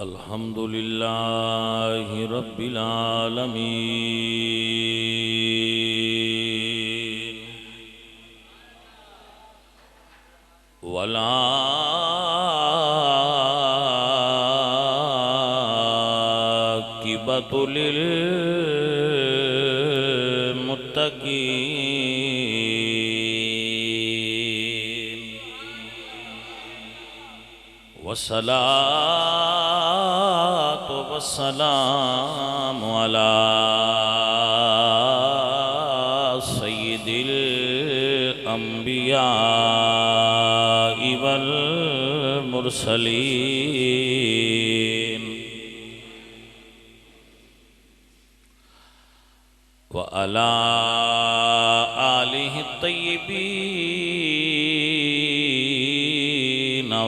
अल्हम्दुलिल्लाहि रब्बिल आलमीन वल आक़िबतु लिल मुत्तक़ीन वस्सलातु वस्सलामु अला सय्यिदिल अंबिया वल मुरसलीन व अला आलिहि तय्यिबीन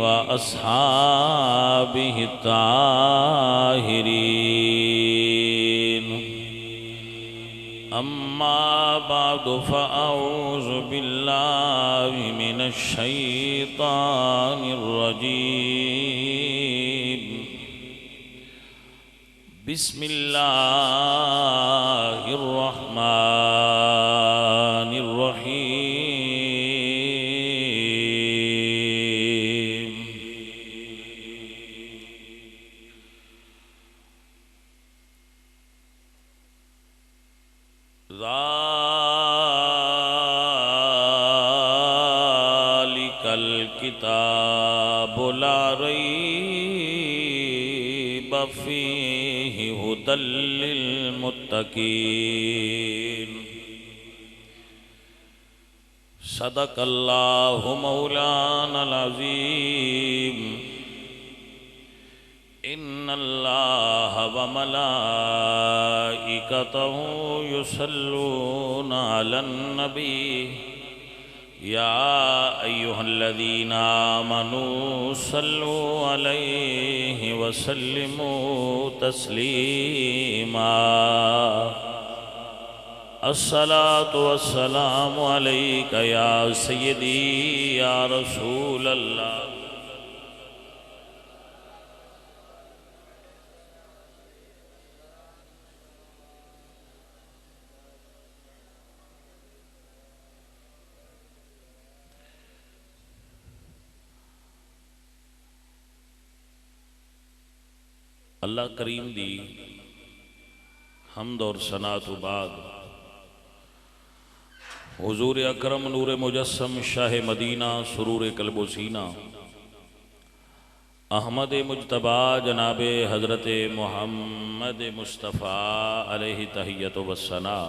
व अस्हाबिहि ताहिरीन अम्मा बअदु फ़अऊज़ु बिल्लाहि मिनश शैतानिर रजीम बिस्मिल्लाहिर रहमानिर रहीम ज़ालिकल किताबु ला रैब फ़ीहि हुदल लिल मुत्तक़ीन सदक़ल्लाहु मौलानल अज़ीम इन्नल्लाह व मलाइकतहु युसल्लूना अलन नबी या अय्युहल्लज़ीना आमनू सल्लु अलैहि व सल्लिमू तस्लीमा अस्सलातु वस्सलामु अलैका या सय्यदी या रसूल अल्लाह। अल्लाह करीम दी हमद और सना तो बाद हुजूर अकरम नूर मुजस्सम शाह मदीना सुरूर कल्बो सीना अहमद मुजतबा जनाब हज़रत मोहम्मद मुस्तफ़ा अलैहि तहियत वस्सना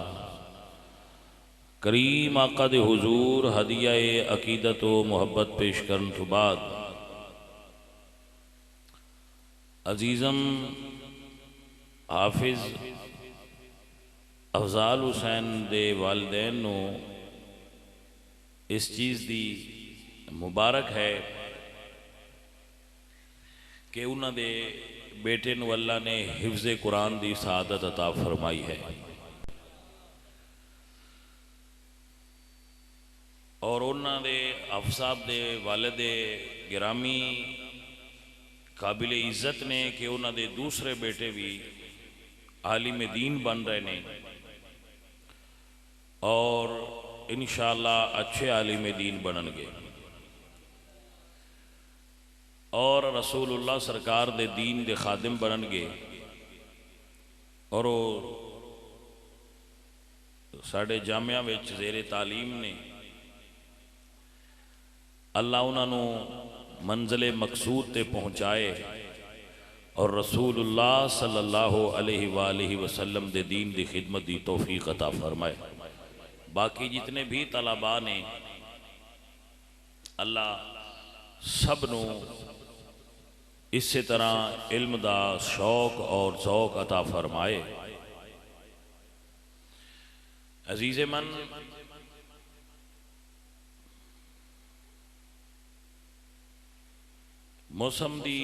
करीम आक़द हुजूर हदिया अकीदत व मोहब्बत पेश करन तो बाद अजीज़म हाफिज अफजाल हुसैन दे वालिदैन नू इस चीज़ दी मुबारक है कि उन्हां दे बेटे नू अल्लाह ने हिफ्ज़े कुरान दी सआदत अता फरमाई है और उन्हां दे अफसाब दे वालिदे गिरामी काबिल इज़्ज़त ने कि उन्होंने दूसरे बेटे भी आलिम दीन बन रहे हैं और इंशाअल्लाह अच्छे आलिम दीन बननगे और रसूलुल्लाह सरकार दे दीन दे खादिम बननगे और साढ़े जामिया विच ज़ेरे तालीम ने अल्लाह उन्होंने मंजिले मकसूद ते पहुँचाए और रसूलुल्लाह सल्लल्लाहु अलैहि वसल्लम दे दीन दी खिदमत दी तौफीक अता फरमाए। बाकी जितने भी तलबा ने अल्लाह सब नू इसी तरह इल्म दा शौक और ज़ौक अता फरमाए। अजीज़े मन मौसम की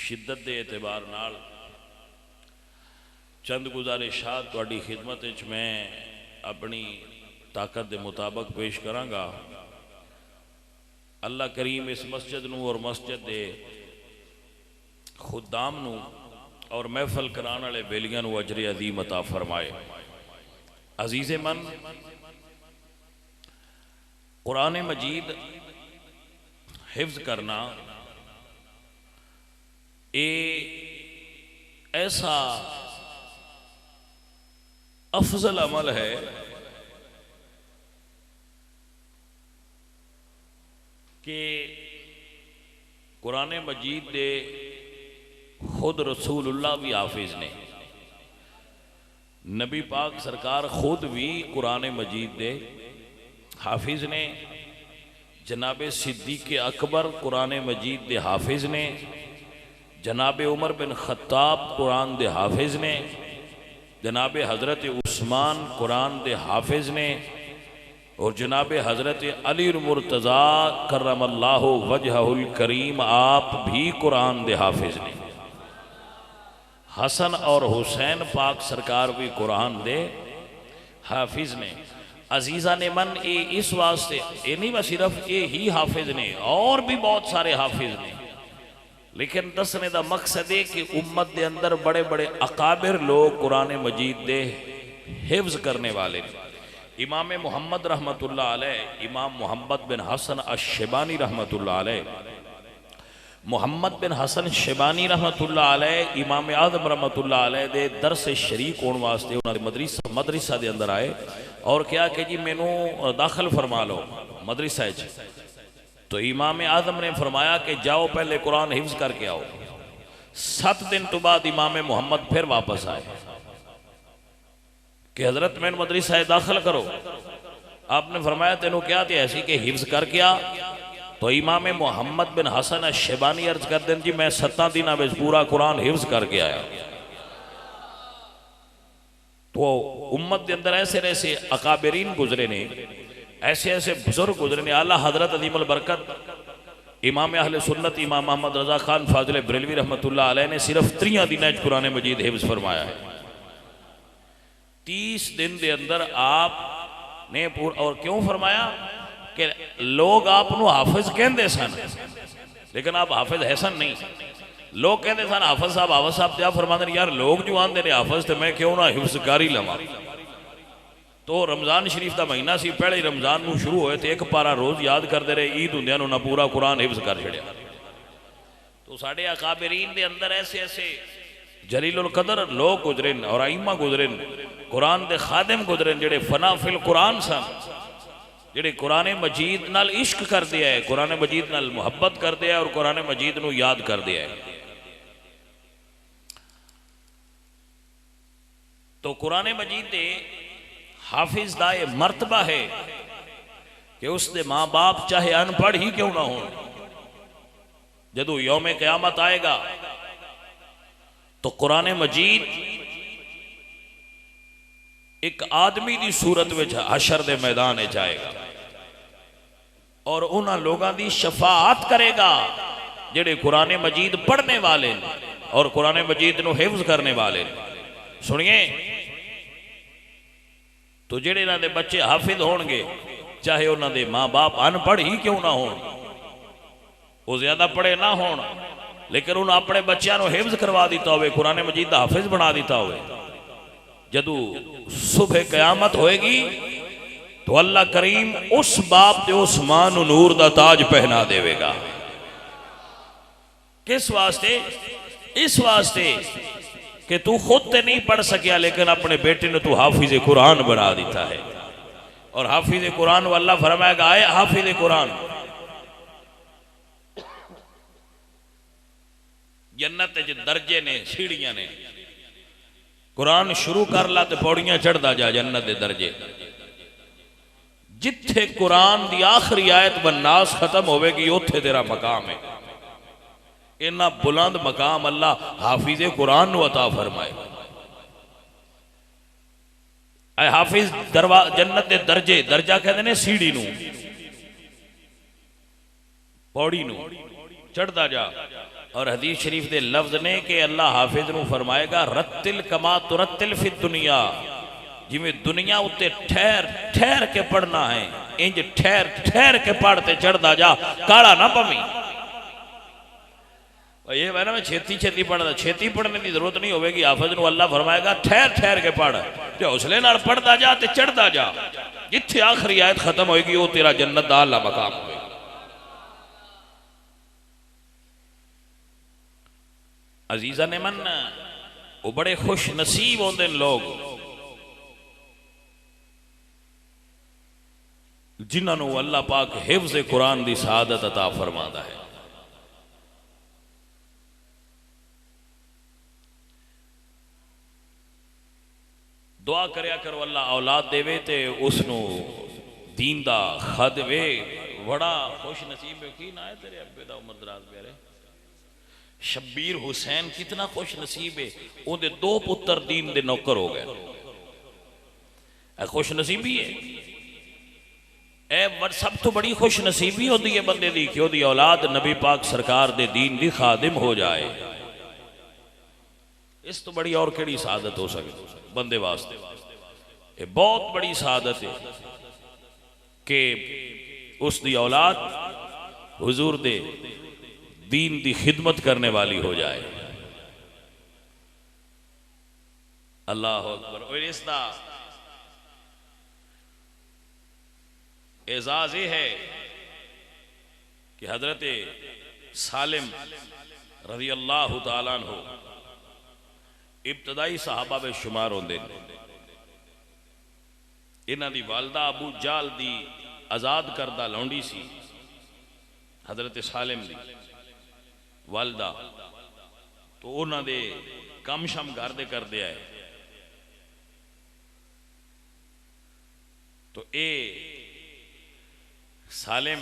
शिद्दत के एतबार नाल चंद गुजारिशात तुहाडी खिदमत विच मैं अपनी ताकत के मुताबिक पेश करांगा। अल्लाह करीम इस मस्जिद नूं और मस्जिद के खुदाम नू और महफल कराने वाले बेलियां नू अजर अजीम अता फरमाए। अजीज़े मन, कुरान मजीद हिफ्ज करना ये ऐसा अफजल अमल है कि कुरान मजीद दे खुद रसूलुल्लाह भी हाफिज ने, नबी पाक सरकार खुद भी कुरान मजीद दे हाफिज ने, जनाबे सिद्दीक़ अकबर कुरान मजीद दे हाफिज ने, जनाबे उमर बिन खत्ताब कुरान दे हाफिज ने, जनाबे हज़रत उस्मान कुरान दे हाफिज ने, और जनाबे हज़रत अली मुर्तज़ा करमल्लाहु वजहुल करीम आप भी कुरान दे हाफिज ने। हसन और हुसैन पाक सरकार भी कुरान दे हाफिज ने। अजीज़ा ने मन ये इस वास्ते ये नहीं बस सिर्फ ये ही हाफिज ने, और भी बहुत सारे हाफिज ने, लेकिन दसने का मकसद है कि उम्मत के अंदर बड़े बड़े अकाबिर लोग कुरान मजीद दे हिफ्ज करने वाले। इमाम मुहम्मद रहमतुल्लाह अलैह, इमाम मोहम्मद बिन हसन अश-शेबानी रहमतुल्लाह अलैह, मोहम्मद बिन हसन शेबानी रहमतुल्लाह अलैह इमाम आज़म रहमतुल्लाह अलैह दे दरस शरीक होने वास्ते उन्होंने मदरसा के अंदर आए और क्या कि जी मैनू दाखिल फरमा लो मदरसा। तो इमाम आज़म ने फरमाया कि जाओ पहले कुरान हिफ्ज करके आओ। 7 दिन तो बाद इमाम मोहम्मद फिर वापस आए कि हजरत मैंने मदरसा दाखिल करो। आपने फरमाया तेनों क्या थे ऐसी कि हिफ्ज करके आ। तो इमाम मोहम्मद बिन हसन शेबानी अर्ज कर दें जी मैं 7 दिन में पूरा कुरान हिफ्ज करके आया। तो उम्मत के अंदर ऐसे ऐसे अकाबरीन गुजरे ने, ऐसे ऐसे बुजुर्ग गुजरे ने। आला हजरत अजीमुल बरकत इमाम अहले सुन्नत इमाम मोहम्मद रजा खान फाजिल बरेलवी रहमतुल्लाह अलैह ने सिर्फ 3 दिन कुरान मजीद हिफ्ज फरमाया है। 30 दिन के अंदर आप ने और क्यों फरमाया कि लोग आपको हाफिज कहते सन, लेकिन आप हाफिज हैसन नहीं। लोग कहते सन हाफिज साहब क्या फरमाते यार लोग जो आते हैं हाफिज तो मैं क्यों ना हिफ्ज कर ही लवा। तो रमज़ान शरीफ का महीना सी, पहले ही रमज़ान में शुरू होए तो एक पारा रोज़ याद करते रहे, ईद होंदियां ना पूरा कुरान हिफ्ज कर छड़िया। तो साढ़े अकाबरीन के अंदर ऐसे ऐसे जलीलुल कदर लोग गुजरे और आइमा गुजरे, कुरान के खादिम गुजरे जेडे फना फिल कुरान सन, जेडे कुरान मजीद नाल इश्क करते हैं, कुरान मजीद नाल मुहब्बत करते हैं और कुरान मजीद नू याद करते हैं। तो कुरान मजीद दे हाफिज दा ये मर्तबा है कि उसके माँ बाप चाहे अनपढ़ ही क्यों ना हो, जदों यौम क़यामत आएगा तो कुरान मजीद एक आदमी की सूरत में हशर दे मैदान में जाएगा और उन्होंने लोगों की शफाअत करेगा जेडे कुरान मजीद पढ़ने वाले और कुरान मजीद नू हिफ्ज करने वाले। सुनिए, तो जेडे इन्हां दे बच्चे हाफिज होणगे चाहे उन्होंने माँ बाप अनपढ़ ही क्यों ना हो, वो ज्यादा पढ़े ना हो, लेकिन उन्हें अपने बच्चों को हिफ्ज करवा दिता हो, कुरान मजीद का हाफिज बना दिता हो। जदू सुबह कयामत होएगी तो अल्लाह करीम उस बाप के उस मां नू नूर दा ताज पहना देवेगा। किस वास्ते? इस वास्ते कि तू खुद ते नहीं पढ़ सकिया लेकिन अपने बेटे ने तू हाफिज कुरान बना दिता है। और हाफिज कुरान अल्लाह फरमाएगा आए हाफिज कुरान जन्नत दर्जे ने सीढ़ियां ने, कुरान शुरू कर ला तो पौड़ियां चढ़ता जा जन्नत के दर्जे। जिथे कुरान की आखिरी आयत बन्नास खत्म होगी उत्थे तेरा मकाम है। इन्ना बुलंद मकाम अल्लाह हाफिज कुरान नू अता फरमाए। हाफिज जन्नत के दर्जे, दर्जा कहते हैं सीढ़ी नू, पौड़ी नू चढ़ता जा। और हदीस शरीफ के लफ्ज ने कि अल्लाह हाफिज नू फरमाएगा रत्तिल कमा तुरत्तिल फिद दुनिया, जिमें दुनिया उत्ते ठहर ठहर के पढ़ना है इंज ठहर ठहर के पढ़ते चढ़ता जा, काला ना पवी। ये है ना, मैं छेती छेती पढ़दा, छेती पढ़ने की जरूरत नहीं होगी। हाफिज नूं अल्लाह फरमाएगा ठहर ठहर के पढ़, ते हौसले नाल पढ़दा जा ते चढ़दा जा, जिथे आखिरी आयत खत्म होगी वो तेरा जन्नत दा आला मकाम होगा। अजीजा ने मन वो बड़े खुश नसीब होंदे लोग जिन्होंने अल्लाह पाक हिफ्ज़ कुरान की सआदत अता फरमाता है। दुआ करया करो अल्लाह औलाद देवे ते उसनू दीन दा खद वे, बड़ा खुश नसीब है। की ना है तेरे अब्बे दा उमर दराज प्यारे शब्बीर हुसैन, कितना खुश नसीब है, उहदे 2 पुत्र दीन दे नौकर हो गए। खुश नसीबी है ए, सब तो बड़ी खुश नसीबी होती है बंदे दी कि ओदी औलाद नबी पाक सरकार दे दीन दी खादिम हो जाए। इस तो बड़ी और केड़ी सआदत हो सकती बंदे वास्ते। ये बहुत बड़ी सआदत है कि उसकी औलाद हुजूर दे दीन दी खिदमत करने वाली हो जाए। अल्लाह अकबर। और इसका एजाज ये है कि हजरत सालिम रज़ी अल्लाह तआला अन्हु इब्तदाई सहाबा में शुमार होंदे। इन्हां दी वालदा अबू जाल दी आजाद करदा लौंडी सी हजरत सालिम दी वालदा, तो उन्हां दे कम शम घर दे करदे आए। तो ए सालिम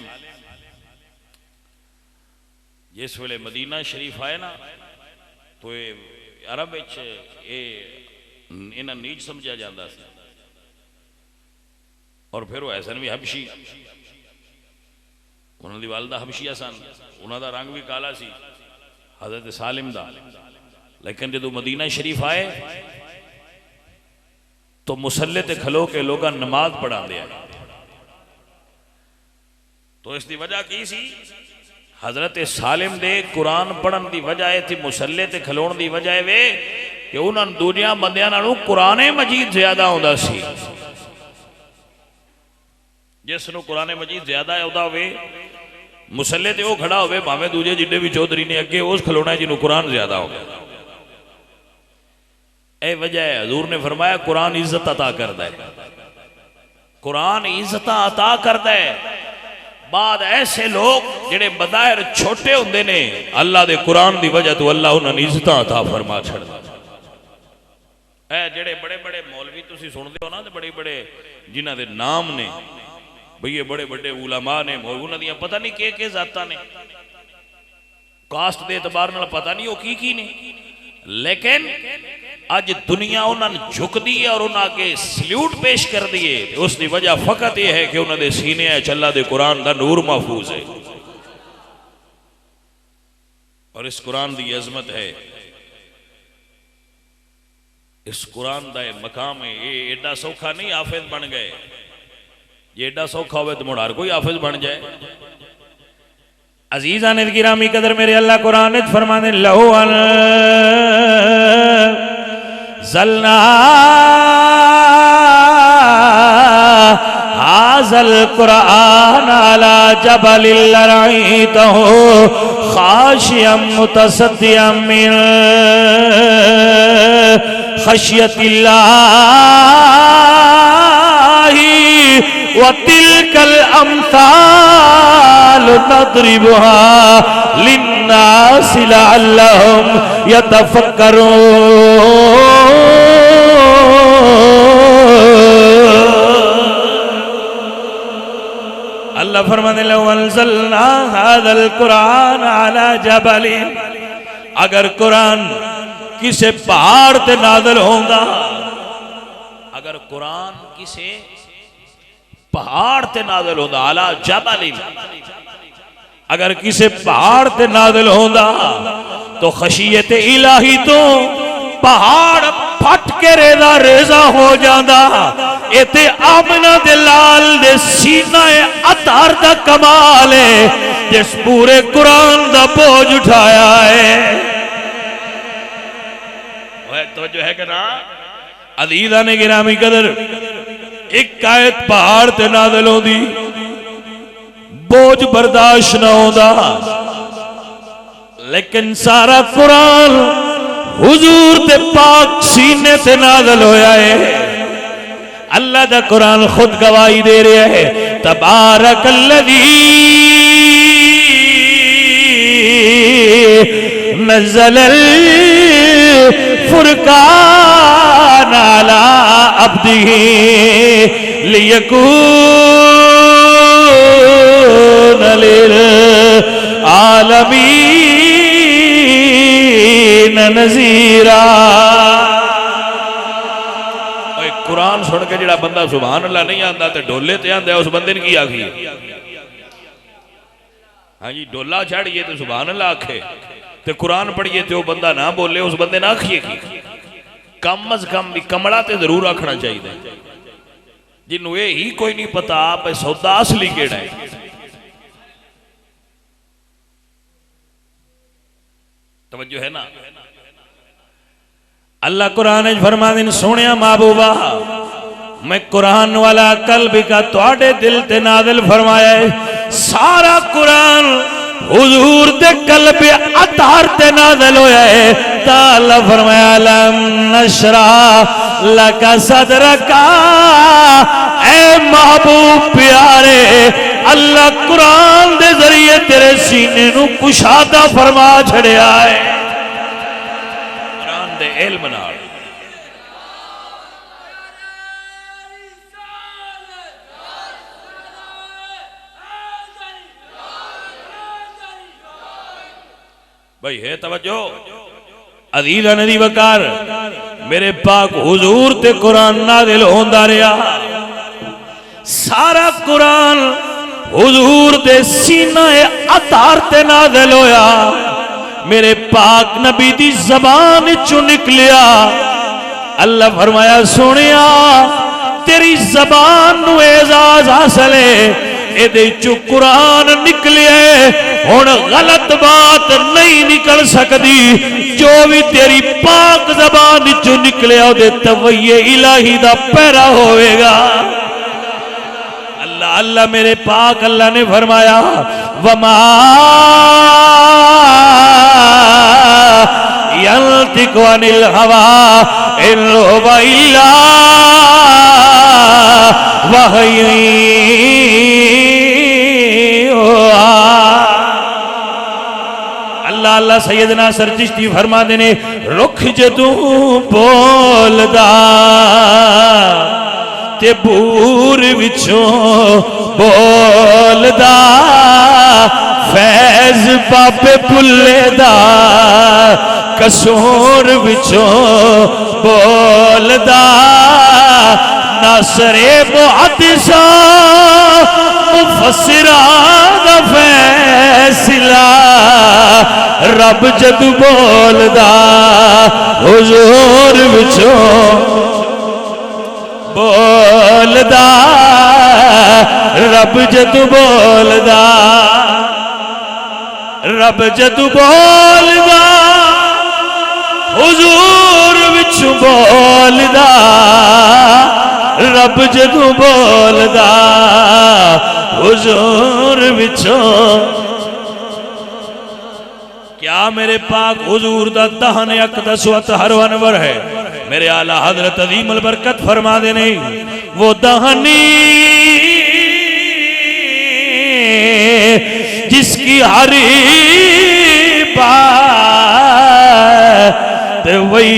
जिस वेले मदीना शरीफ आए ना, तो ये अरब इन्हें नीच समझा जाता सी। और फिर वो ऐसन भी हबशी, उन्होंने वालदा हबशिया सन, उन्होंने रंग भी काला सी हजरत सालिम दा। लेकिन जो मदीना शरीफ आए तो मुसल्ले ते खलो के लोग नमाज पढ़ाते हैं। तो इसकी वजह की सी, हजरत सालिम दे कुरान पढ़न की वजह थी, मुसल्ले ते खलोण की वजह वे कि उन्होंने दूजिया बंदियां नालों कुरान मजीद ज्यादा आउंदा सी। जिसनों कुरान मजीद ज्यादा आउंदा होवे मुसल्ले ते वो खड़ा होवे, भावें दूजे जिन्ने भी चौधरी ने अगे उस खलोना जिन्हों कुरान ज्यादा हो गया। ए वजह है हजूर ने फरमाया कुरान इज्जत अता करता है, कुरान इज्जत अता करता है। बाद ऐसे लोग जिहड़े बज़ाहिर छोटे होंदे ने, अल्लाह दे कुरान दी वजह तो अल्लाह उन्होंने इज्जत अता फरमा छड़दा। ए जिहड़े बड़े बड़े मौलवी तुसीं सुनदे हो ना, बड़े बड़े जिन्हां दे नाम ने भई ये बड़े बड़े उलमा ने, उन्हां दियां पता नहीं के जातां ने, कास्ट के एतबार नाल पता नहीं वो की ने, लेकिन अज दुनिया उन्होंने झुकती है और उन्होंने आगे सल्यूट पेश कर दिए। उसकी वजह फकत यह है कि उन्होंने सीने अल्लाह दे कुरान का नूर महफूज है। और इस कुरान की अजमत है, इस कुरान का मकाम है। ये एडा सौखा नहीं हाफिज बन गए, ये एडा सौखा हो तो मुड़ हर कोई हाफिज बन जाए। अजीज़ान गिरामी कदर मेरे अल्लाह कुरान फरमाने लहू ज़लना हाज़ल कुरान अला जबलिल लरअयतहु खाशियम मुतसद्दियम मिन खशियतिल्लाहि व तिलकल अम्साल नदरिबुहा लिन्नासि लअल्लहुम यतफक्करून। अल्लाह फरमाने लहू अंज़लना हाज़ल कुरान अला जबलिन, अगर कुरान किसे पहाड़ ते नाज़िल होगा, अगर कुरान किसे पहाड़ ते नाज़िल होगा, अला जबलिन, अगर किसे पहाड़ ते नाज़िल होगा तो खशियत इलाही तो पहाड़ फट के रेजा रेजा हो जाता। इते आमना दे लाल दे सीना अतार दा कमाल है, जिस पूरे कुरान का बोझ उठाया है। तो जो है कि ना अदीदा ने गिरामी कदर एक आयत पहाड़ ते नाज़िल होंदी बोझ बर्दाश्त न होता, लेकिन सारा कुरान हुजूर ते पाक सीने ते नाज़िल होया है। अल्लाह दा कुरान खुद गवाही दे रहा है, तबारकल्लज़ी नज़्ज़लल फुरकान अला अब्दिही लियकून लिल आलमीन नज़ीरा। कुरान सुन के जिहड़ा बंदा सुभान अल्लाह नहीं आंदा ते डोले ते आंदा उस बंदे ने की आखी? हाँ जी, डोला छाड़िए तो सुभान अल्लाह आखे, ते कुरान पढ़िए तो बंदा ना बोले उस बंदे ना आखिए की? कम अज कम भी कमला ते जरूर आखना चाहिए। जिन्हों ये ही कोई नहीं पता आप सौदा असली केड़ा है। तवज्जो है ना? अल्लाह कुरान फरमा दिन सोनिया महबूबा मैं कुरान वाला कल्ब का तुहाडे दिल ते नाज़िल फरमाया है। सारा कुरान हुजूर दे कल्ब अतार ते नाज़िल होया है। ताला फरमाया लम नशरा लका सदरका, ए महबूब प्यारे अल्लाह कुरान दे जरिए तेरे सीने नू कुशादा फरमा छड़िया है। कुरान दे इल्म नाल भाई है तवज्जो। अज़ीज़ा नदी वकार मेरे पाक हुजूर ते कुरान नाज़िल होंदा रहा। सारा कुरान हुजूर दे सीना अतार ते नाज़िल होया। मेरे पाक नबी दी ज़बान चो निकलिया। अल्लाह फरमाया सुनिया तेरी ज़बान नू एजाज़ हासिल है, एदे चो कुरान निकले हुण गलत बात नहीं निकल सकती। जो भी तेरी पाक ज़बान चो निकले ओदे तवैये इलाही दा पैरा होवेगा। अल्लाह अल्लाह मेरे पाक अल्लाह ने फरमाया वमा यंतिकु अनिल हवा इन हुवा इल्ला वही। अल्लाह अल्लाह सैयदना सरचिश्ती फरमा देने रुख जदू बोलदा ते बूर विचों बोलदा, फैज बाबे बुल्ले दा कसूर विचों बोलदा, नासरे मुहद्दिसा मुफस्सिरा दा फैसला रब जदू बोलदा हुजूर विचों बोलदा, रब जदू बोलदा, रब जदू बोलदा हुजूर विचों बोलदा, रब जदू बोलदा हुजूर विचों। क्या मेरे पाक हुजूर दा दहन अक़दस व तहर अनवर है। मेरे आला हजरत अज़ीम अल बरकत फरमा देने वो दहनी जिसकी हरी बात वही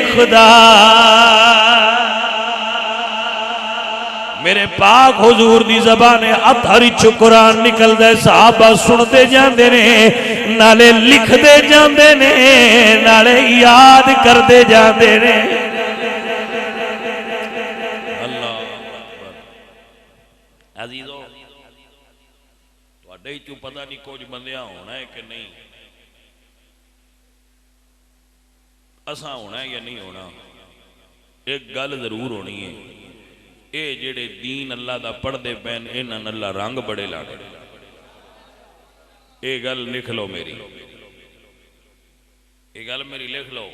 खुदा। मेरे पाक हुजूर दी ज़बान अतहर चो कुरान निकलदा है। सहाबा सुनते जाते ने नाले लिखते जाते ने नाले याद करते जाते ने। अल्लाह अज़ीज़ो तुहाडे चो पता नहीं कुछ बंदियां होना है कि नहीं, असा होना है या नहीं होना। एक गल जरूर होनी है, ये जेड़े दीन अल्लाह दा पढ़ते पैन इन्हां अल्लाह रंग बड़े लाने। ये गल लिख लो मेरी, ये गल मेरी लिख लो,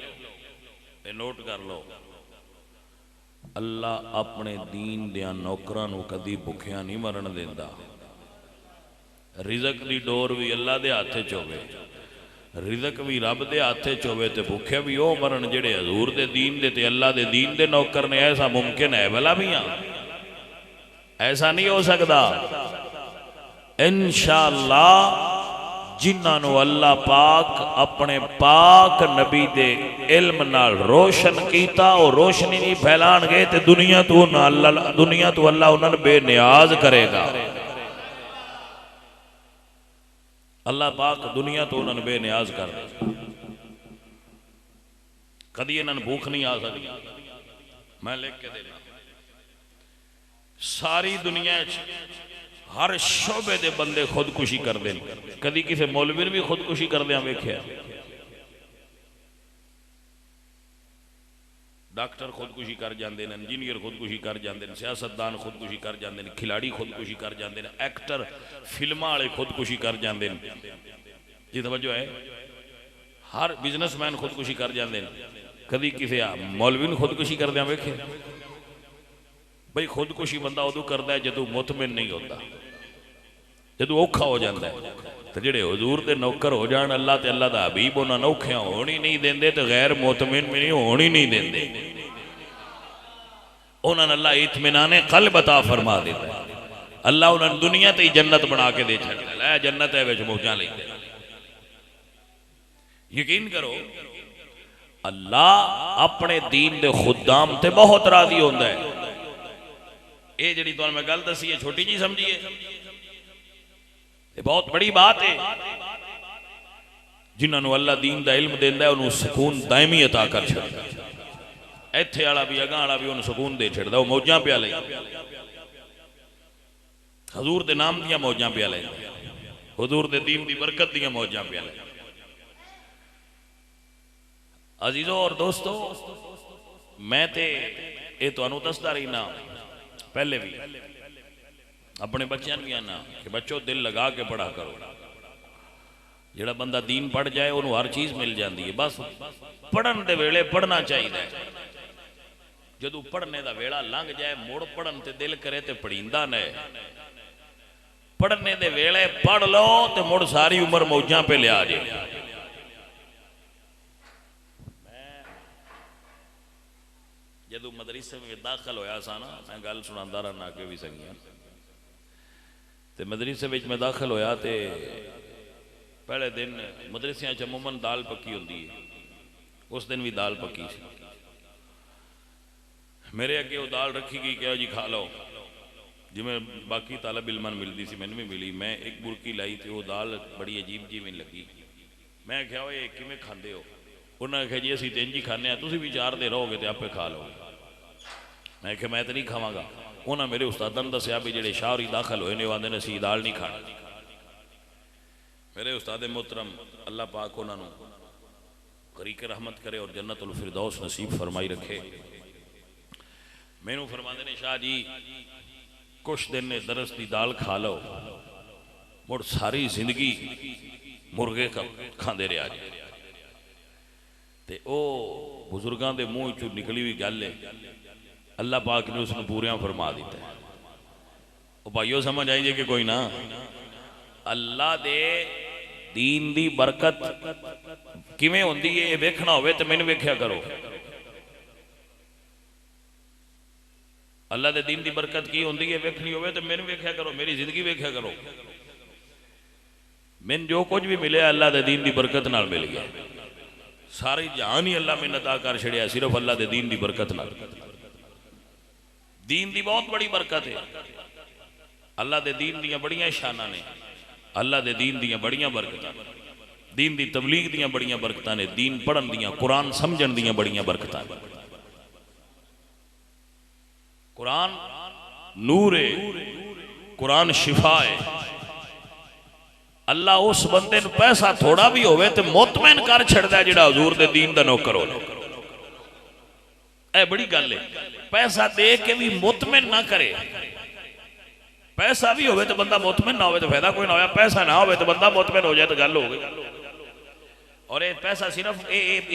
ये नोट कर लो। अल्लाह अपने दीन दियां नौकरां नूं कदी भुखिया नहीं मरन देंदा। रिजक दी डोर भी अल्लाह दे हाथ च होवे, रिजक भी रब दे हाथ च होवे, ते भुखे भी वो मरन जेड़े हजूर दे दीन दे ते अल्लाह दे दीन दे नौकर ने। ऐसा मुमकिन है भला भी? ऐसा नहीं हो सकदा। इंशाअल्लाह जिन्होंने अल्लाह पाक अपने पाक नबी दे इल्म नाल रोशन कीता, और रोशनी नहीं फैलाणगे ते दुनिया तो अल्लाह उन्होंने बेनियाज करेगा। अल्लाह पाक दुनिया तो उन्होंने बेनियाज कर दे। कदी इन्होंने भूख नहीं आ सकती। मैं लिख के देना, सारी दुनिया हर शोबे दे बंदे खुदकुशी करते हैं। कदी किसी मौलवी ने भी खुदकुशी करदे वेख्या? डॉक्टर खुदकुशी कर जाते हैं, इंजीनियर खुदकुशी कर जाते हैं, सियासतदान खुदकुशी कर जाते हैं, खिलाड़ी खुदकुशी कर जाते हैं, एक्टर फिल्मां वाले खुदकुशी कर जाते हैं। जी तवज्जो है? हर बिजनेसमैन खुदकुशी कर जाते हैं। कदी किसी मौलवी ने खुदकुशी करदे वेखे? भाई खुदकुशी बंदा उदों करता है जदों मुतमिन नहीं होता, जदों औखा हो जाता है। तो जेडे हजूर के नौकर हो जान, अल्लाह ते अल्लाह दा हबीब उन्होंने औखिया होनी नहीं देंदे, तो गैर मुतमिन भी नहीं होनी नहीं देंदे। उन्होंने अल्लाह इत्मीनाने कल्ब अता फरमा देता है। अल्लाह उन्होंने दुनिया ते ही जन्नत बना के दे छड़दा, लै जन्नत है विच मौजां लैंदे। यकीन करो अल्लाह अपने दीन दे खुदाम ते बहुत राजी होंदा है। ये जी तुहानूं मैं गल दसी है, छोटी जी समझिए, ये बहुत बड़ी बात है। जिन्होंने अल्लाह दीन दा इल्म देंदा है उन्होंने सुकून दायमी अता कर छड़दा। इत्थे वाला भी अगां वाला भी उन्होंने सुकून दे छड़दा, वो मौजां पिया लैंदा, हजूर दे नाम दियां मौजां पिया लैंदा, हजूर दे दीन दी बरकत दियां मौजां पिया लैंदा। अजीजों और दोस्तों, मैं ते ये तुहानूं दसदा रहीना, पहले भी अपने बच्चों भी आना कि बच्चों दिल लगा के पढ़ा करो। जिहड़ा बंदा दीन पढ़ जाए उन्होंने हर चीज़ मिल जाती है। बस पढ़न दे वेले पढ़ना चाहिए। जदों पढ़ने का वेला लंघ जाए मुड़ पढ़न ते दिल करे तो पढ़ींदा न। पढ़ने दे वेले पढ़ लो तो मुड़ सारी उम्र मौजां पे लिया जाए। जदों मदरसे में दाखिल होया सा ना, मैं गल सुनांदा रहना अगे भी सगियां, ते मदरसे में मैं दाखिल होया ते पहले दिन मदरसियां च अमूमन दाल पक्की होंदी है, उस दिन भी दाल पक्की सी। मेरे अगे वो दाल रखी गई, क्या जी खा लो, जिमें बाकी तालब इल्मां मिलती सी मैनूं भी मिली। मैं एक बुरकी लाई तो वो दाल बड़ी अजीब जी मैनूं लगी। मैं क्या ये किवें खांदे हो? उन्होंने आख्या जी असीं ते इंज ही खाने, तुसीं भी 4 दिन रहोगे तो आपे खा लोगे। मैं क्या मैं तो नहीं खावांगा। उन्होंने मेरे उस्तादां ने दस्सिया भी जेडे शाहरी दाखिल होए ने वो आंदे ने असीं दाल नहीं खानी। मेरे उस्ताद मोहतरम अल्लाह पाक उन्होंने करीके रहमत करे और जन्नतुल फिरदौस नसीब फरमाई रखे। मैनू फरमाते ने शाह जी कुछ दिन ने दरस की दाल खा लो, मुड़ सारी जिंदगी मुर्गे खांदे रहा जी। ते ओ बुजुर्गों के मुँह चो निकली हुई गल है, अल्लाह पाक ने उसने पूरियां फरमा दिता है। वो भाइयों समझ आई जे कि कोई ना? अल्लाह दे दीन दी बरकत किवें होंदी है वेखना होवे तो मैनूं वेख्या करो। अल्लाह दे दीन दी बरकत की होंदी है वेखनी होवे तो मैनूं वेख्या करो, मेरी जिंदगी वेख्या करो। मैनूं जो कुछ भी मिले अल्लाह दे दीन दी बरकत नाल मिल गया। सारी जहान ही अल्लाह मिन्नत कर छड़िया सिर्फ अल्लाह दे दीन दी बरकत नाल। दीन दी बहुत बड़ी बरकत है। अल्लाह दे दीन दियां बड़ियां शानां ने, अल्लाह दे दीन दियां बड़ियां बरकतां, दीन दी तबलीग दियां बड़ियां बरकतां ने, दीन पढ़न दियां, कुरान समझण दियां बड़ियां बरकतां ने। कुरान नूर है, कुरान शिफा है। अल्लाह उस बंदे नूं पैसा थोड़ा भी होवे तो मुतमैन कर छड़दा जिहड़ा हुजूर दे दीन दा नौकर हो। ऐ बड़ी गल है। पैसा दे के भी मुतमैन ना करे, पैसा भी होवे तो बंदा मुतमिन ना होवे तो फायदा कोई ना होया, पैसा ना होवे तो बंदा मुतमिन हो जाए तो गल हो गई। और ये पैसा सिर्फ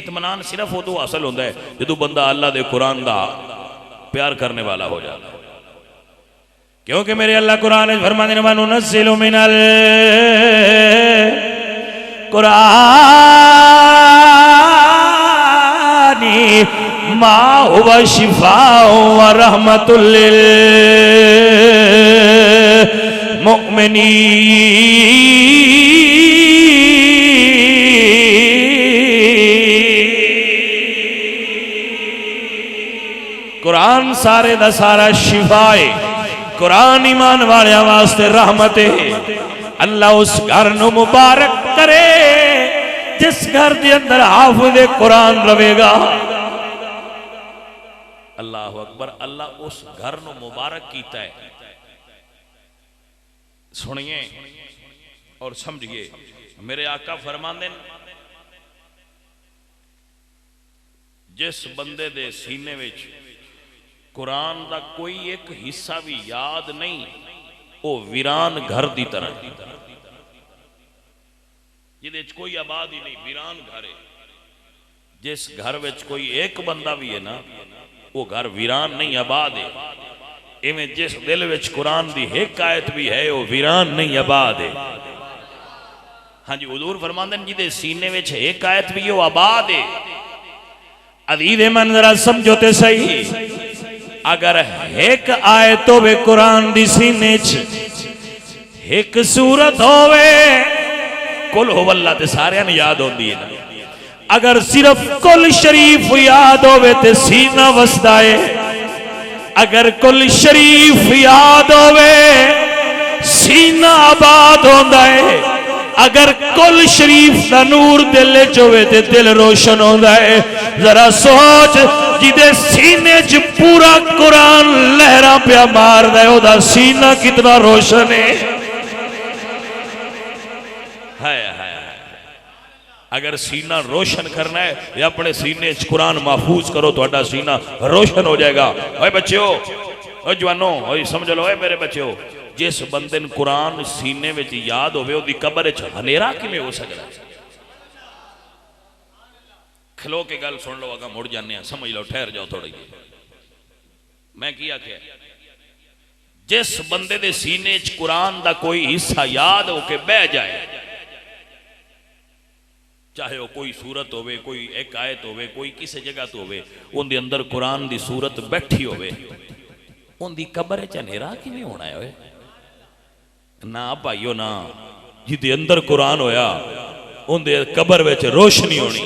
इत्मीनान सिर्फ उदों हासिल होता है जो बंदा अल्लाह के कुरान का प्यार करने वाला हो जाता है। क्योंकि मेरे अल्लाह कुरान फरमाते हैं वनुनज़्ज़िलु मिनल कुरानी मा हुवा शिफाउ व रहमतुल लिल मुमिनीन। कुरान सारे दा सारा शिफा है, कुरान ईमान वाले वास्ते रहमत है। अल्लाह उस घर नू मुबारक करे जिस घर के अंदर हाफिज़ कुरान रहेगा। अल्लाह अकबर। अल्लाह उस घर नू मुबारक कीता है। सुनिए और समझिए, मेरे आका फरमांदे जिस बंदे दे सीने विच कुरान का कोई एक हिस्सा भी याद नहीं, वो वीरान घर की तरह, जिहदे कोई आबाद ही नहीं, वीरान घर है। जिस घर विच कोई एक बंदा भी है ना, वो घर वीरान नहीं आबाद है। इवें जिस दिल विच कुरान की एक आयत भी है वो वीरान नहीं आबाद है। हाँ जी, हुजूर फरमांदे ने जिहदे सीने विच एक आयत भी है वो आबाद है। अजीज मन जरा समझो ते सही, अगर एक आयत होवे कुरान दी सीने च, एक सूरत होवे, कुल हुवल्ला ते सारियां नूं याद होंदी है ना। अगर सिर्फ कुल शरीफ याद होवे ते सीना वसदा है। अगर कुल शरीफ याद होवे सीना आबाद होंदा है। अगर कुल शरीफ का नूर दिल च होवे ते दिल रोशन होंदा है। जरा सोच, जिदे सीने च पूरा कुरान लहरा पिया मारदा है, ओदा सीना कितना रोशन है। अगर सीना रोशन करना है या अपने सीने च कुरान महफूज करो, तो सीना रोशन हो जाएगा। ओए बच्चों, ओए जवानों, ओए समझ लो, ओए मेरे बच्चों, जिस बंदे ने कुरान सीने में याद होवे ओदी कब्र च हनेरा किवें हो सकता है? खलो के गल सुन लो, अगर मुड़ जाने, समझ लो, ठहर जाओ थोड़ी। मैं की आख्या, जिस बंदे दे सीने च कुरान दा कोई हिस्सा याद होके बह जाए, चाहे वो कोई सूरत होवे, कोई एक आयत होवे, कोई किसी जगह तो होवे, उनके अंदर कुरान दी सूरत बैठी होवे, उनकी कब्र च हनेरा किवें होना है? ना भाईओ ना, जिदे अंदर कुरान होया उनके कब्र विच रोशनी होनी,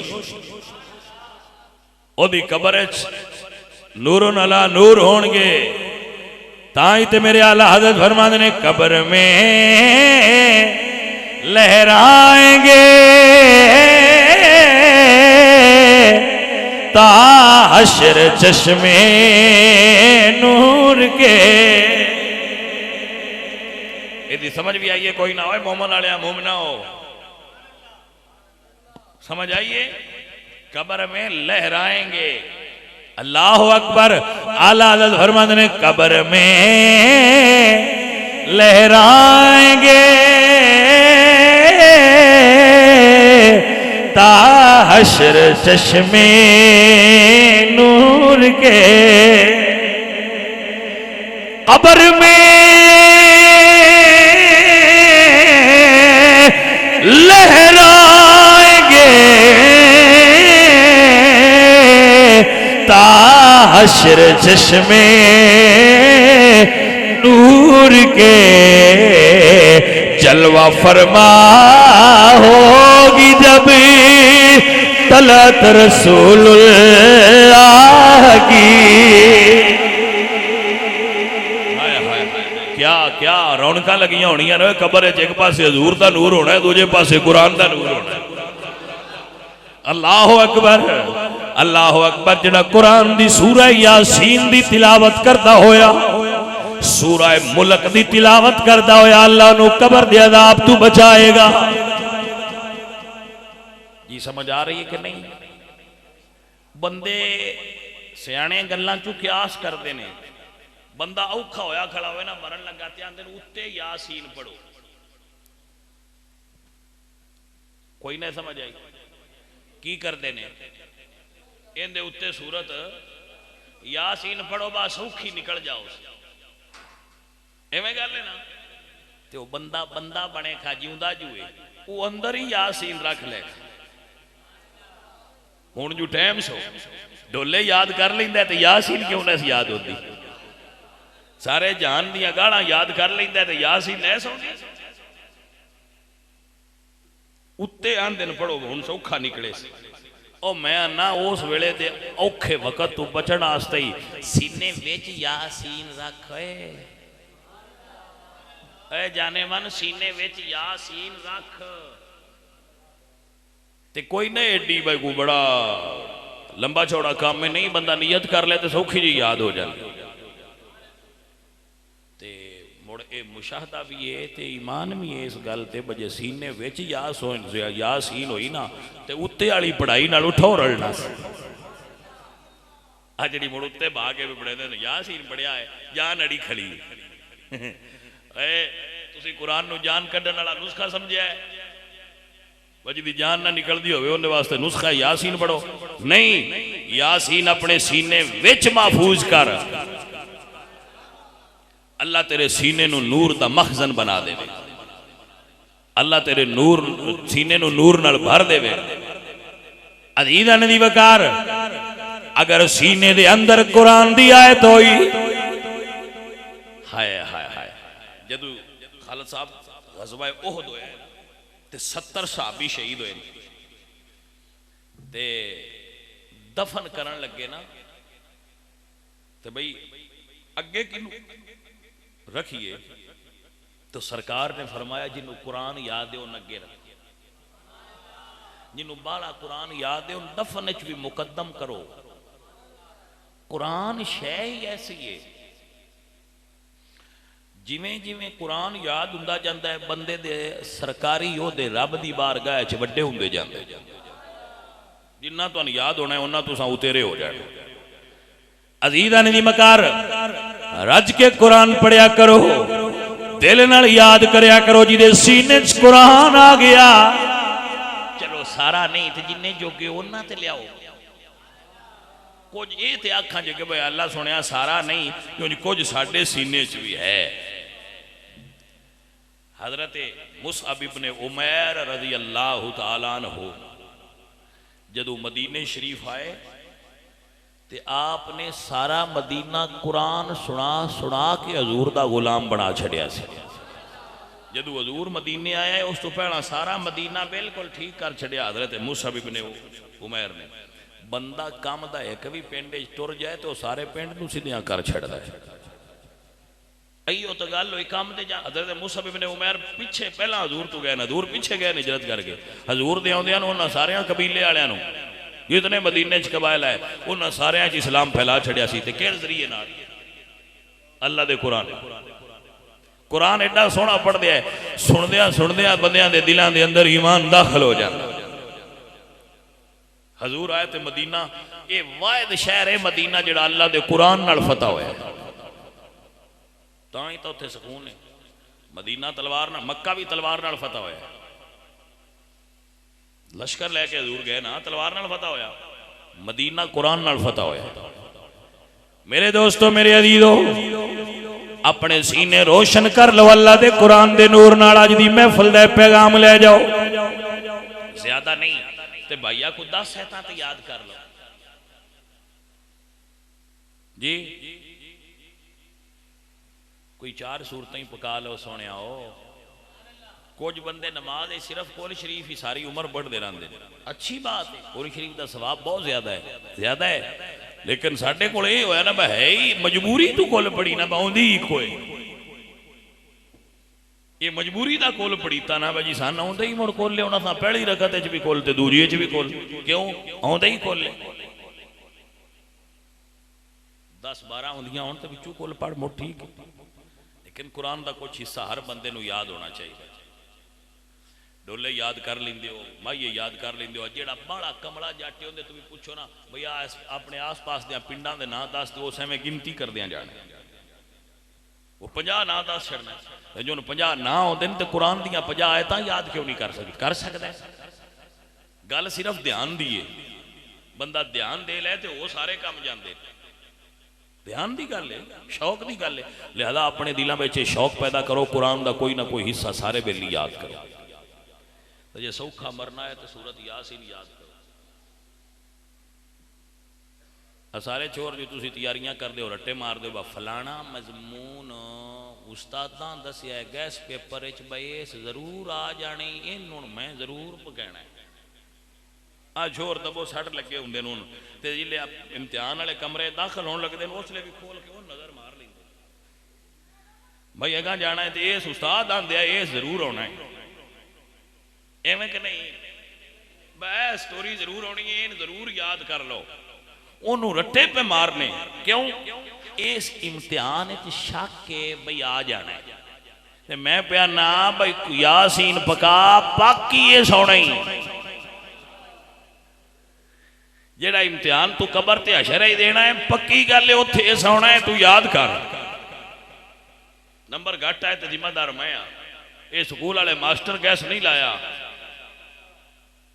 ओदी कब्र च नूरों अला नूर होणगे। ताई ते मेरे आला हज़रत फरमाते ने, कब्र में लहराएंगे ताहशर चश्मे नूर के। यदि समझ भी आइए, कोई ना हो मोमन वाले मोमना हो, समझ आइए, कब्र में लहराएंगे। अल्लाह अकबर। आला हज़रत फरमाते ने, कब्र में लहराएंगे ताहशर चश्मे नूर के। कब्र में लहराएंगे ताहशर चश्मे नूर के। जलवा फरमा होगी जब तलत रसूलुल्लाह की। क्या क्या रौनक लगियां होनियां ने कब्र च। एक पासे हजूर दा नूर होना है, दूजे पासे कुरान दा नूर होना है। अल्लाह अकबर, अल्लाह अकबर। जिहड़ा कुरान दी सूरह यासीन दी तिलावत करदा होया, सूरह मुल्क दी तिलावत करदा होया, अल्लाह नू कब्र दे अज़ाब तू बचाएगा। जी समझ आ रही है कि नहीं? बंदे सियाने गल्लां चू क्यास करते ने, बंदा औखा होया खड़ा होए ना मरन लगा ते आंदे उत्ते यासीन पढ़ो, कोई ना समझ आई की करते ने इहदे उत्ते सूरत यासीन पढ़ो बस सौखी निकल जाओ, एवें गल है ना। तो बंदा बंदा बने खा जिंदा जुए वो अंदर ही यासीन रख ले। हुण जो टाइम सो डोले याद कर लेंदा ते यासीन क्यों ना याद होती, सारे जहान दियां गालां याद कर लेंदा ते यासीन नहीं सौंदी। उत्ते आंदे न पढ़ो हुण सौखा निकले सी। ओ मैं ना उस वेले दे औखे वक्त तू बचण वास्ते ही सीने विच यासीन रख ए जाने मन सीने विच यासीन रख। ते कोई ना एडी भाई को बड़ा लंबा चौड़ा काम में नहीं, बंदा नियत कर ले तो सौखी जी याद हो जाती। ते मुड़ ए मुशाहदा भी है ते ईमान भी है इस गल ते बजे सीने विच यासीन होई ना ते उत्ते वाली पढ़ाई नाल उठो रलना सी। आ जिहड़ी मुड़ उत्ते बा के भी पढ़े ने यासीन पढ़िया है जान अड़ी खड़ी ए तुसी कुरान नू जान कढण वाला नुस्खा समझिया है, वजदी जान ना निकलदी होवे उन्हें वास्ते नुस्खा यासीन पढ़ो नहीं। यासीन अपने सीने विच महफूज कर, अल्लाह तेरे सीने नू नूर दा मखजन बना देवे, अल्लाह तेरे नूर सीने नू नूर नाल भर देवे। अजीज़ नदी वकार अगर सीने दे अंदर कुरान दी आयत होई, हाय हाय हाय जदू खालिद साहब गज़वा उहद होया ते 70 सहाबी शहीद हुए ते दफन करन लगे ना ते भाई अगे किनू रखिए, तो सरकार ने फरमाया जिन्हों कुरान याद है उन अगे रखिए, जिन्हों बाला कुरान याद है उन दफन च भी मुकद्दम करो। कुरान शै ही ऐसी है, जिमें जिमें कुरान याद हुंदा जांदा है बंदे दे सरकारी ओहदे रब दी बारगाह च वड्डे हुंदे जांदे। जिन्ना तुहानूं याद होना है उन्ना तुसां उतेरे हो जाना। अज़ीज़ां दी मकार रज के कुरान पढ़िया करो, दिल नाल याद करया करो। जिदे सीने च कुरान आ गया चलो सारा नहीं तो जिन्ने जोगे उन्ना ते लियाओ। कुछ ये ते आखां जे कि भाई अल्लाह सुनिया सारा नहीं, क्योंकि कुछ साडे सीने च भी है। हजरत मुसअब इब्ने उमैर रज़ी अल्लाह तआला अन्हु जदों मदीने शरीफ आए ते आपने सारा मदीना कुरान सुना सुना के हजूर दा गुलाम बना छड़िया सी। जदों हजूर मदीने आया उस तो पहला सारा मदीना बिल्कुल ठीक कर छड़िया हजरत मुसअब इब्ने उमैर ने। बंदा काम दा एक भी पिंड तुर जाए तो सारे पिंड नूं सीधियां कर छड़दा है। अयो तो गल होई काम ते जा। हजरत मुसअब इब्ने उमैर पिछे पहला हजूर तो गए, हजूर पिछे गए हिजरत करके। हजूर दे आउंदियां नूं उन्हां सारे कबीले वालियां नूं जितने मदीने च कबाइल है उन्होंने सारे इस्लाम फैला छड़िया सी। ते किस जरिए नाल? अल्लाह दे कुरान। कुरान एडा सोहना पढ़दे है, सुनदियां सुनदियां बंदियां दे दिलां दे अंदर ईमान दाखिल हो जाता। हजूर आए ते मदीना ये वाहिद शहर है मदीना जिहड़ा अल्लाह दे कुरान नाल फतह होया, तां ही तो उत्थे सुकून है। मदीना तलवार नाल, मक्का भी तलवार नाल फतह होया। लश्कर लैके हजूर गए ना तलवार नाल फतह होया, मदीना कुरान नाल फतह होया। मेरे दोस्तों मेरे अजीजों अपने सीने रोशन कर लो अल्लाह दे कुरान दे नूर नाल। अज दी महफिल दा पैगाम ले जाओ, ज्यादा नहीं ते भाईया को 10 शैतान ते याद कर लो जी। कोई 4 सूरतें ही पका लो सोने आओ। कुछ बंदे नमाज है सिर्फ कुल शरीफ ही सारी उम्र पढ़ते रहते हैं, अच्छी बात है, कुल शरीफ का सवाब बहुत ज्यादा है, ज्यादा है। लेकिन साढ़े को ये होया ना है ही मजबूरी तू कुल पढ़ी ना आउंदी ही कोई, ये मजबूरी का कुल पढ़ीता ना भाजी सन आउंदा ही मुड़ कुल लिया था पहली रकत च भी कुल ते दूजी च भी कुल, क्यों आउंदा ही कुल 10-12 आउंदियां होण ते विचों कुल पढ़ मुड़ ठीक। लेकिन कुरान का कुछ हिस्सा हर बंदे नूं याद होना चाहिए। डोले याद कर लेंदे हो, माइये याद कर लेंदे हो, जेड़ा बाला कमला जाटे होंदे तुम पूछो ना भैया अपने आस पास दे पिंडां दे नाम दस दो, उस एवें गिनती करदियां जाने। वो 50 ना दस छड़ना जो 50 ना आते तो कुरान दियां 50 आयत याद क्यों नहीं कर सकता है। गल सिर्फ ध्यान दी है, बंदा ध्यान दे ले तो वो सारे काम जाते। ध्यान की गल है, शौक की गल है। लिहाजा अपने दिलों में शौक पैदा करो, कुरान का कोई ना कोई हिस्सा सारे वेले याद करो। तो जे सौखा मरना है तो सूरत यासीन याद करो। सारे चोर जो तुम तैयारियां करते हो रट्टे मार दो, फलाना मजमून उस्तादा दसिया गैस पेपर बस जरूर आ जानी, इन मैं जरूर पकाना है। आ जोर दबो सट लगे होंगे तो जिले इम्तिहान वाले कमरे दाखिल होने लगते हैं उसले भी खोल के वो नजर मार लेंगे भाई अगा जाना है तो इस उस्ताद आंदे ये जरूर होना है। एवं कि नहीं, बस स्टोरी जरूर होनी है, जरूर याद कर लो। ओनू रट्टे पे मारने क्यों? इस इम्तिहान शक के भाई आ जाना है। मैं पिया ना भाई यासीन पका पाकी ये सोना ही जेड़ा इम्तिहान तू कबर ते हशर ही देना है, पक्की गल है उत्थे सोना है, तू याद कर। नंबर घट है तो जिम्मेदार मैं हाँ। ये स्कूल वाले मास्टर गैस नहीं लाया,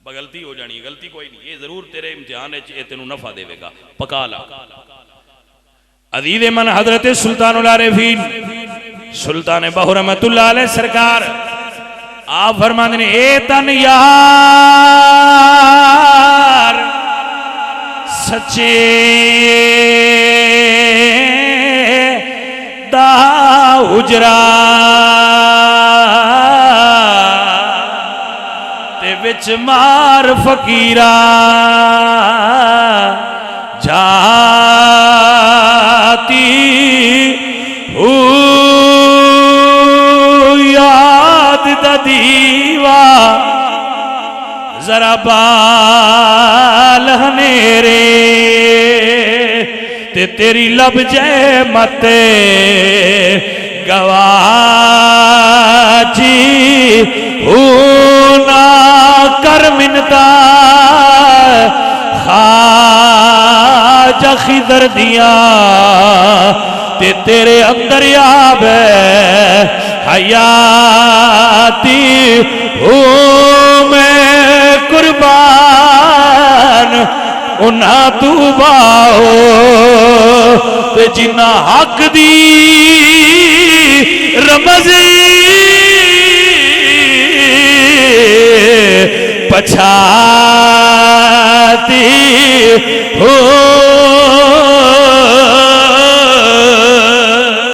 गलती हो जानी, गलती कोई नहीं, ये जरूर तेरे इम्तिहान तेन नफा देगा, पका ला। अदीद मन हजरत सुल्तानुल आरिफीन सुल्तान बहुरहमतुल्लाह अलैह सरकार आप फरमाते ने ए तन यार सच्चे दा उजरा ते विच मार फकीरा जाती याद दा दीवा जरा बाल हनेरे ते तेरी लब जय मते गवाची ना कर मिनता खाजा खिदर दिया ते तेरे अंदर याब हयाती हो मैं कुर्बान उन्ना तू बाओ ते जिन्ना हक दी रमज़ी पछा